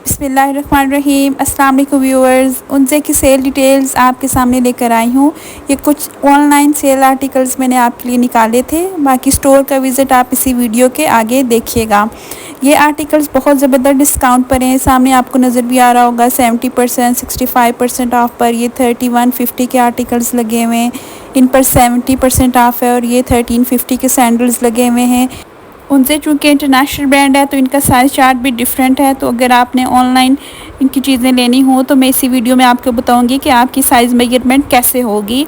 बिस्मिल्लाहिर्रहमानिर्रहीम। अस्सलाम वालेकुम व्यूअर्स, उनसे की सेल डिटेल्स आपके सामने लेकर आई हूँ। ये कुछ ऑनलाइन सेल आर्टिकल्स मैंने आपके लिए निकाले थे, बाकी स्टोर का विज़िट आप इसी वीडियो के आगे देखिएगा। ये आर्टिकल्स बहुत ज़बरदस्त डिस्काउंट पर हैं। सामने आपको नज़र भी आ रहा होगा 70%, 65% ऑफ पर ये 3150 के आर्टिकल्स लगे हुए हैं। इन पर 70% ऑफ है और ये 1350 के सैंडल्स लगे हुए हैं। उनसे चूँकि इंटरनेशनल ब्रांड है तो इनका साइज़ चार्ट भी डिफरेंट है। तो अगर आपने ऑनलाइन इनकी चीज़ें लेनी हो तो मैं इसी वीडियो में आपको बताऊंगी कि आपकी साइज़ मेजरमेंट कैसे होगी।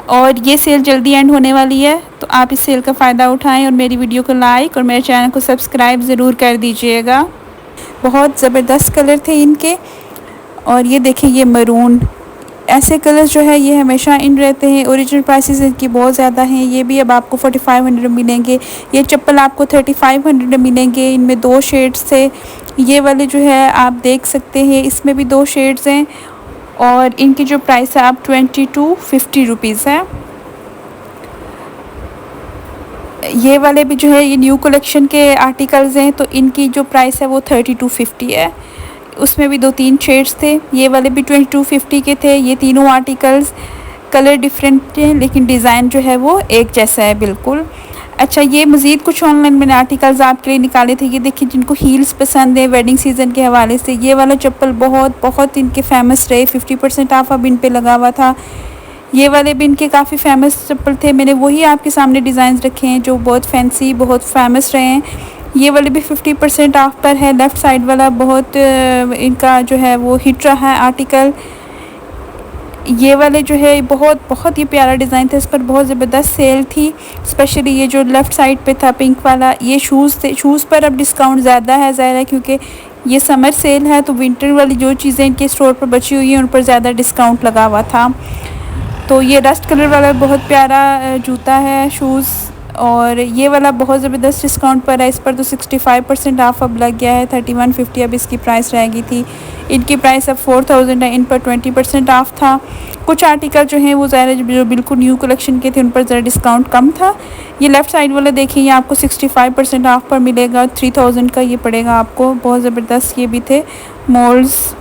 और ये सेल जल्दी एंड होने वाली है, तो आप इस सेल का फ़ायदा उठाएं और मेरी वीडियो को लाइक और मेरे चैनल को सब्सक्राइब ज़रूर कर दीजिएगा। बहुत ज़बरदस्त कलर थे इनके। और ये देखें, ये मरून, ऐसे कलर्स जो है ये हमेशा इन रहते हैं। ओरिजिनल प्राइसेस इनकी बहुत ज़्यादा हैं। ये भी अब आपको 4500 मिलेंगे। ये चप्पल आपको 3500 मिलेंगे। इनमें 2 शेड्स थे। ये वाले जो है आप देख सकते हैं, इसमें भी 2 शेड्स हैं और इनकी जो प्राइस है आप 2250 रुपीज़ है। ये वाले भी जो है ये न्यू कलेक्शन के आर्टिकल्स हैं, तो इनकी जो प्राइस है वो 3250 है। उसमें भी 2-3 शेड्स थे। ये वाले भी 2250 के थे। ये तीनों आर्टिकल्स कलर डिफरेंट हैं लेकिन डिज़ाइन जो है वो एक जैसा है बिल्कुल। अच्छा, ये मज़ीद कुछ ऑनलाइन मैंने आर्टिकल्स आपके लिए निकाले थे। ये देखिए, जिनको हील्स पसंद है वेडिंग सीज़न के हवाले से, ये वाला चप्पल बहुत इनके फेमस रहे। 50% ऑफ अब इन पे लगा हुआ था। ये वाले भी इनके काफ़ी फेमस चप्पल थे। मैंने वही आपके सामने डिज़ाइन रखे हैं जो बहुत फैंसी, बहुत फेमस रहे हैं। ये वाले भी 50% ऑफ पर है। लेफ़्ट साइड वाला बहुत इनका जो है वो हिट रहा है आर्टिकल। ये वाले जो है बहुत ही प्यारा डिज़ाइन था। इस पर बहुत ज़बरदस्त सेल थी। स्पेशली ये जो लेफ़्ट साइड पे था पिंक वाला, ये शूज़ थे। शूज़ पर अब डिस्काउंट ज़्यादा है, ज़ाहिर है क्योंकि ये समर सेल है, तो विंटर वाली जो चीज़ें इनके स्टोर पर बची हुई हैं उन पर ज़्यादा डिस्काउंट लगा हुआ था। तो ये रस्ट कलर वाला बहुत प्यारा जूता है, शूज़। और ये वाला बहुत ज़बरदस्त डिस्काउंट पर है। इस पर तो 65% ऑफ अब लग गया है। 3150 अब इसकी प्राइस रह गई थी। इनकी प्राइस अब 4000 है। इन पर 20% ऑफ था। कुछ आर्टिकल जो हैं वो ज़ाहिर जो बिल्कुल न्यू कलेक्शन के थे उन पर ज़रा डिस्काउंट कम था। ये लेफ़्ट साइड वाला देखिए, ये आपको 65% ऑफ पर मिलेगा। 3000 का ये पड़ेगा आपको। बहुत ज़बरदस्त ये भी थे मॉल्स।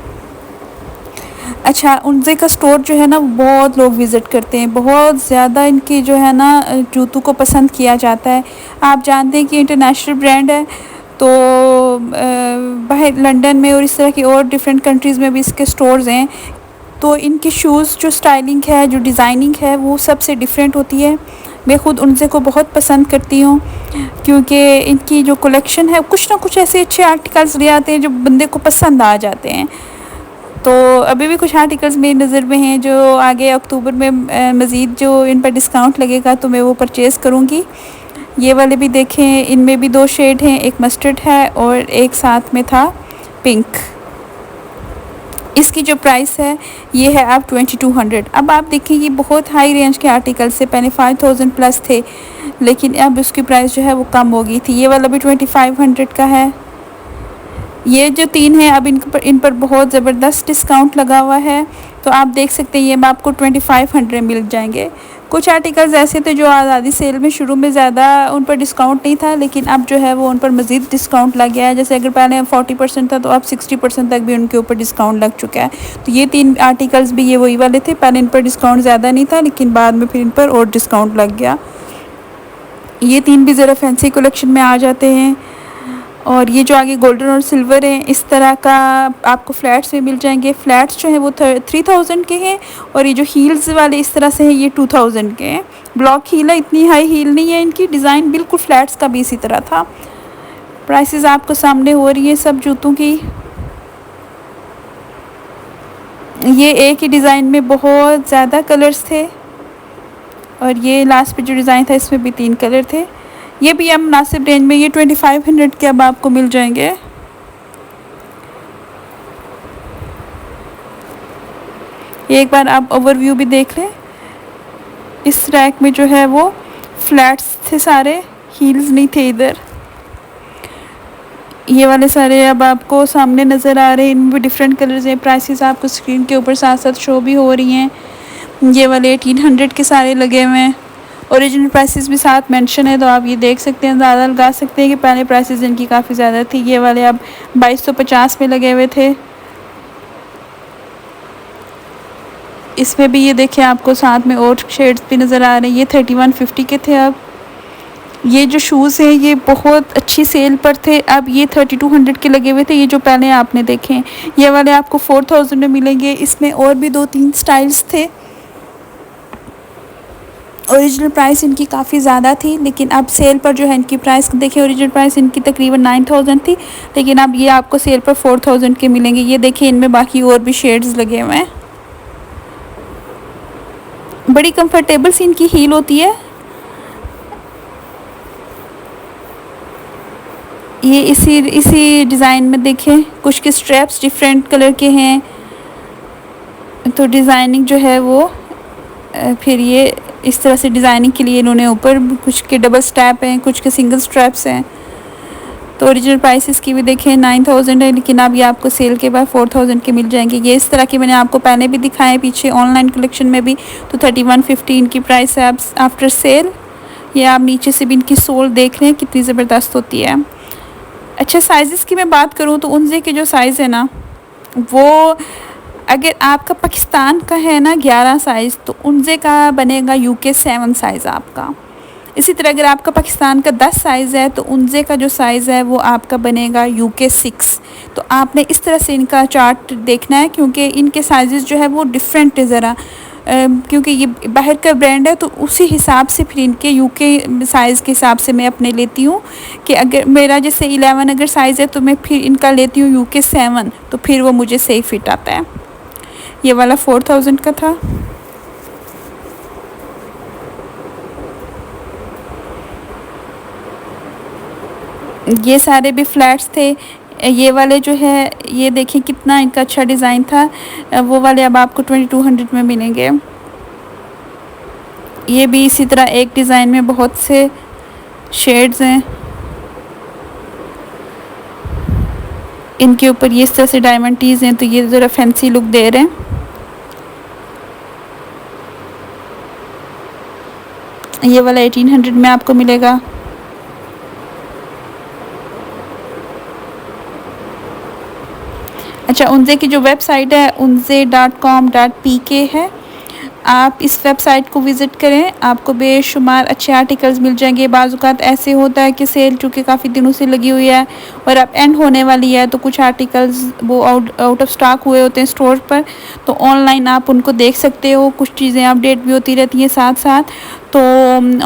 अच्छा, उनसे का स्टोर जो है ना बहुत लोग विज़िट करते हैं। बहुत ज़्यादा इनकी जो है ना जूतों को पसंद किया जाता है। आप जानते हैं कि इंटरनेशनल ब्रांड है, तो बाहर लंदन में और इस तरह की और डिफरेंट कंट्रीज़ में भी इसके स्टोर्स हैं। तो इनकी शूज़ जो स्टाइलिंग है, जो डिज़ाइनिंग है, वो सबसे डिफरेंट होती है। मैं ख़ुद उनसे को बहुत पसंद करती हूँ क्योंकि इनकी जो कलेक्शन है, कुछ ना कुछ ऐसे अच्छे आर्टिकल्स ले आते हैं जो बंदे को पसंद आ जाते हैं। तो अभी भी कुछ आर्टिकल्स मेरी नज़र में हैं जो आगे अक्टूबर में मज़ीद जो इन पर डिस्काउंट लगेगा तो मैं वो परचेज़ करूँगी। ये वाले भी देखें, इनमें भी 2 शेड हैं, एक मस्टर्ड है और एक साथ में था पिंक। इसकी जो प्राइस है ये है अब 2200। अब आप देखें, ये बहुत हाई रेंज के आर्टिकल्स से पहले 5000 प्लस थे, लेकिन अब उसकी प्राइस जो है वो कम हो गई थी। ये वाला भी 2500 का है। ये जो 3 हैं अब इन पर बहुत ज़बरदस्त डिस्काउंट लगा हुआ है, तो आप देख सकते हैं ये अब आपको 2500 मिल जाएंगे। कुछ आर्टिकल्स ऐसे थे जो आज़ादी सेल में शुरू में ज़्यादा उन पर डिस्काउंट नहीं था, लेकिन अब जो है वो उन पर मज़ीद डिस्काउंट लग गया है। जैसे अगर पहले 40% था तो अब 60% तक भी उनके ऊपर डिस्काउंट लग चुका है। तो ये 3 आर्टिकल्स भी ये वही वाले थे। पहले इन पर डिस्काउंट ज़्यादा नहीं था, लेकिन बाद में फिर इन पर और डिस्काउंट लग गया। ये 3 भी ज़रा फैंसी कलेक्शन में आ जाते हैं। और ये जो आगे गोल्डन और सिल्वर है, इस तरह का आपको फ्लैट्स में मिल जाएंगे। फ्लैट्स जो है वो 3000 के हैं और ये जो हील्स वाले इस तरह से हैं ये 2000 के हैं। ब्लॉक हील है, इतनी हाई हील नहीं है इनकी। डिज़ाइन बिल्कुल फ्लैट्स का भी इसी तरह था। प्राइसेस आपको सामने हो रही है सब जूतों की। ये एक ही डिज़ाइन में बहुत ज़्यादा कलर्स थे और ये लास्ट पे जो डिज़ाइन था इसमें भी 3 कलर थे। ये भी अब मुनासिब रेंज में, ये 2500 के अब आपको मिल जाएंगे। एक बार आप ओवरव्यू भी देख लें। इस रैक में जो है वो फ्लैट्स थे सारे, हील्स नहीं थे इधर। ये वाले सारे अब आपको सामने नज़र आ रहे हैं। इनमें भी डिफरेंट कलर्स हैं। प्राइसेस आपको स्क्रीन के ऊपर साथ साथ शो भी हो रही हैं। ये वाले 1800 के सारे लगे हुए हैं। ओरिजिनल प्राइसेस भी साथ मेंशन है, तो आप ये देख सकते हैं, ज़्यादा लगा सकते हैं कि पहले प्राइसेस इनकी काफ़ी ज़्यादा थी। ये वाले अब 2250 में लगे हुए थे। इसमें भी ये देखिए आपको साथ में और शेड्स भी नज़र आ रहे हैं। ये 3150 के थे। अब ये जो शूज़ हैं ये बहुत अच्छी सेल पर थे, अब ये 3200 के लगे हुए थे। ये जो पहले आपने देखे हैं ये वाले आपको 4000 में मिलेंगे। इसमें और भी 2-3 स्टाइल्स थे। ओरिजिनल प्राइस इनकी काफ़ी ज़्यादा थी, लेकिन अब सेल पर जो है इनकी प्राइस देखिए, ओरिजिनल प्राइस इनकी तकरीबन 9000 थी, लेकिन अब ये आपको सेल पर 4000 के मिलेंगे। ये देखिए इनमें बाकी और भी शेड्स लगे हुए हैं। बड़ी कंफर्टेबल सी इनकी हील होती है। ये इसी डिज़ाइन में देखें, कुछ के स्ट्रैप्स डिफरेंट कलर के हैं, तो डिज़ाइनिंग जो है वो फिर ये इस तरह से डिज़ाइनिंग के लिए इन्होंने ऊपर कुछ के डबल स्ट्रैप हैं, कुछ के सिंगल स्ट्रैप्स हैं। तो ओरिजिनल प्राइस इसकी भी देखें 9000 है, लेकिन अब ये आपको सेल के बाद 4000 के मिल जाएंगे। ये इस तरह के मैंने आपको पहले भी दिखाए पीछे ऑनलाइन कलेक्शन में भी। तो 3150 इनकी प्राइस है अब आफ्टर सेल। ये आप नीचे से भी इनकी सोल देख रहे हैं कितनी ज़बरदस्त होती है। अच्छा, साइज़ की मैं बात करूँ तो उनसे के जो साइज़ है ना, वो अगर आपका पाकिस्तान का है ना 11 साइज़, तो उनसे का बनेगा UK 7 साइज़ आपका। इसी तरह अगर आपका पाकिस्तान का 10 साइज़ है तो उनसे का जो साइज़ है वो आपका बनेगा UK 6। तो आपने इस तरह से इनका चार्ट देखना है, क्योंकि इनके साइज़ जो है वो डिफरेंट है ज़रा, क्योंकि ये बाहर का ब्रांड है, तो उसी हिसाब से फिर इनके UK साइज़ के हिसाब से मैं अपने लेती हूँ कि अगर मेरा जैसे 11 अगर साइज़ है तो मैं फिर इनका लेती हूँ UK 7, तो फिर वो मुझे सही फिट आता है। ये वाला 4000 का था। ये सारे भी फ्लैट्स थे। ये वाले जो है ये देखिए कितना इनका अच्छा डिज़ाइन था। वो वाले अब आपको 2200 में मिलेंगे। ये भी इसी तरह एक डिज़ाइन में बहुत से शेड्स हैं। इनके ऊपर ये इस तरह से डायमंड टीज़ हैं, तो ये ज़रा फैंसी लुक दे रहे हैं। ये वाला 1800 में आपको मिलेगा। अच्छा, उनसे की जो वेबसाइट है unze.com.pk है। आप इस वेबसाइट को विज़िट करें, आपको बेशुमार अच्छे आर्टिकल्स मिल जाएंगे। बाज़-औक़ात ऐसे होता है कि सेल चूँकि काफ़ी दिनों से लगी हुई है और अब एंड होने वाली है, तो कुछ आर्टिकल्स वो आउट ऑफ स्टॉक हुए होते हैं स्टोर पर, तो ऑनलाइन आप उनको देख सकते हो। कुछ चीज़ें अपडेट भी होती रहती हैं साथ साथ। तो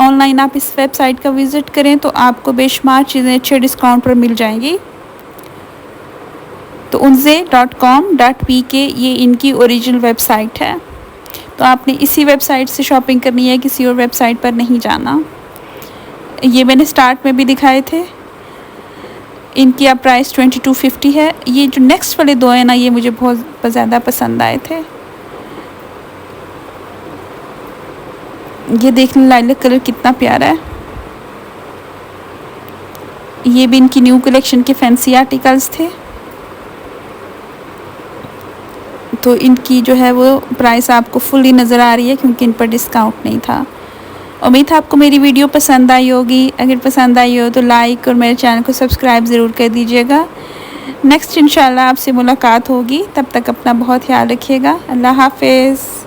ऑनलाइन आप इस वेबसाइट का विज़िट करें तो आपको बेशुमार चीज़ें अच्छे डिस्काउंट पर मिल जाएंगी। तो unze.com.pk ये इनकी ओरिजिनल वेबसाइट है। तो आपने इसी वेबसाइट से शॉपिंग करनी है, किसी और वेबसाइट पर नहीं जाना। ये मैंने स्टार्ट में भी दिखाए थे। इनकी अब प्राइस 2250 है। ये जो नेक्स्ट वाले दो हैं ना, ये मुझे बहुत ज़्यादा पसंद आए थे। ये देखने लाइलैक कलर कितना प्यारा है। ये भी इनकी न्यू कलेक्शन के फैंसी आर्टिकल्स थे। तो इनकी जो है वो प्राइस आपको फुली नज़र आ रही है, क्योंकि इन पर डिस्काउंट नहीं था। उम्मीद है आपको मेरी वीडियो पसंद आई होगी। अगर पसंद आई हो तो लाइक और मेरे चैनल को सब्सक्राइब ज़रूर कर दीजिएगा। नेक्स्ट इंशाल्लाह आपसे मुलाकात होगी। तब तक अपना बहुत ख्याल रखिएगा। अल्लाह हाफ़िज़।